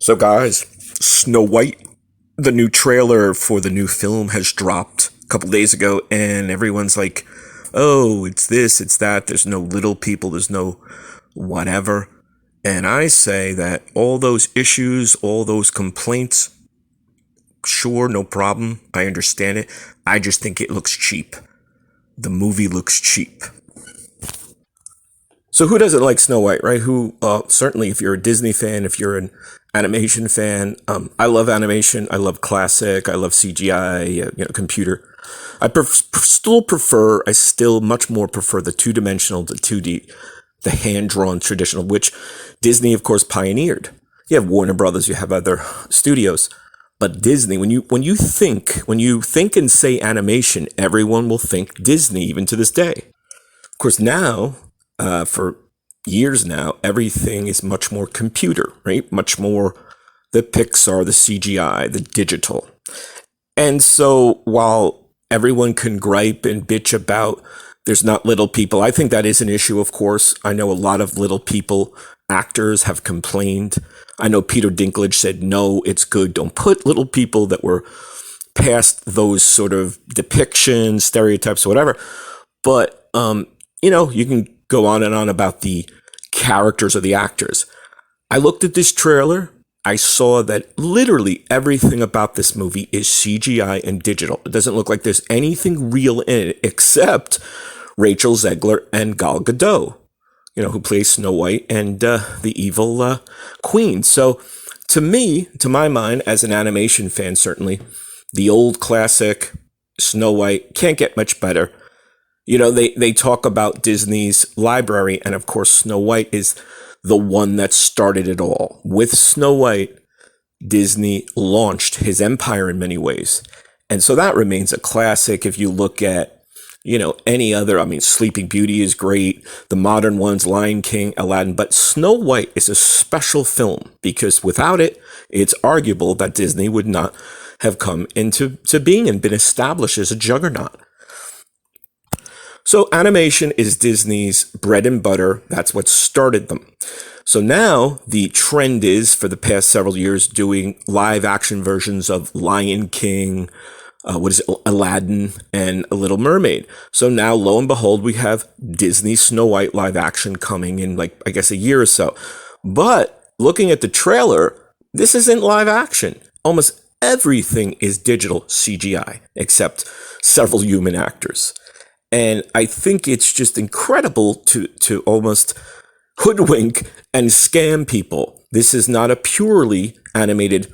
So guys, Snow White, the new trailer for the new film has dropped a couple days ago, and everyone's like, oh, it's this, it's that, there's no little people, there's no whatever. And I say that all those issues, all those complaints, sure, no problem, I understand it. I just think it looks cheap. The movie looks cheap. So who doesn't like Snow White, right? Certainly if you're a Disney fan, if you're an animation fan, I love animation, I love classic, I love CGI, computer. I still much more prefer the two-dimensional, the 2D, the hand-drawn traditional, which Disney, of course, pioneered. You have Warner Brothers, you have other studios, but Disney, when you think and say animation, everyone will think Disney, even to this day. Of course, now, for years now, everything is much more computer, right? Much more the Pixar, the CGI, the digital. And so while everyone can gripe and bitch about there's not little people, I think that is an issue, of course. I know a lot of little people actors have complained. I know Peter Dinklage said, no, it's good. Don't put little people that were past those sort of depictions, stereotypes, whatever. But, you can go on and on about the characters or the actors. I looked at this trailer. I saw that literally everything about this movie is CGI and digital. It doesn't look like there's anything real in it except Rachel Zegler and Gal Gadot, who plays Snow White and the evil queen. So to my mind, as an animation fan, certainly, the old classic Snow White can't get much better. They talk about Disney's library, and of course, Snow White is the one that started it all. With Snow White, Disney launched his empire in many ways. And so that remains a classic. If you look at, any other, Sleeping Beauty is great. The modern ones, Lion King, Aladdin. But Snow White is a special film because without it, it's arguable that Disney would not have come into being and been established as a juggernaut. So animation is Disney's bread and butter. That's what started them. So now the trend is, for the past several years, doing live action versions of Lion King, Aladdin, and A Little Mermaid. So now, lo and behold, we have Disney Snow White live action coming in, a year or so. But looking at the trailer, this isn't live action. Almost everything is digital CGI, except several human actors. And I think it's just incredible to almost hoodwink and scam people. This is not a purely animated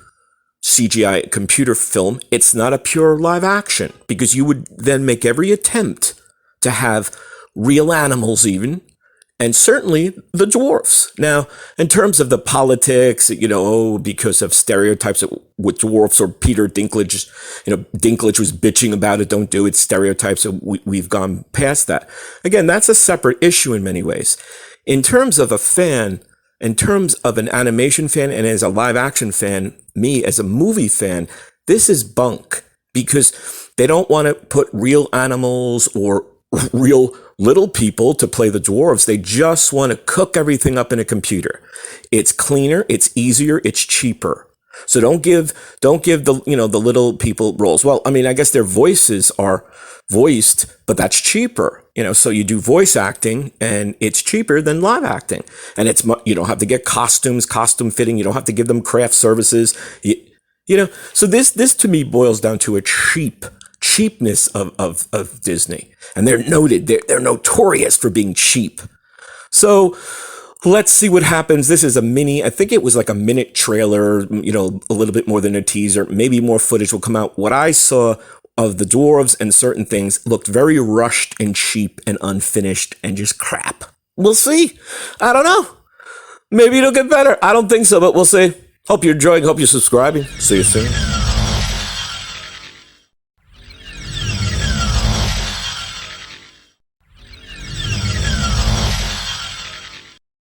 CGI computer film. It's not a pure live action, because you would then make every attempt to have real animals even, and certainly the dwarfs. Now, in terms of the politics, because of stereotypes with dwarfs, or Peter Dinklage, Dinklage was bitching about it, don't do it, stereotypes, so we've gone past that. Again, that's a separate issue in many ways. In terms of a fan, in terms of an animation fan, and as a live action fan, me as a movie fan, this is bunk, because they don't want to put real animals or real little people to play the dwarves. They just want to cook everything up in a computer. It's cleaner, it's easier, it's cheaper. So don't give the the little people roles. Well, I guess their voices are voiced, but that's cheaper. So you do voice acting, and it's cheaper than live acting. And you don't have to get costume fitting. You don't have to give them craft services. So this to me boils down to a cheapness of Disney, and they're noted. They're notorious for being cheap. So let's see what happens. This is I think it was like a minute trailer, a little bit more than a teaser. Maybe more footage will come out. What I saw of the dwarves and certain things looked very rushed and cheap and unfinished and just crap. We'll see. I don't know. Maybe it'll get better. I don't think so, but we'll see. Hope you're enjoying. Hope you're subscribing. See you soon.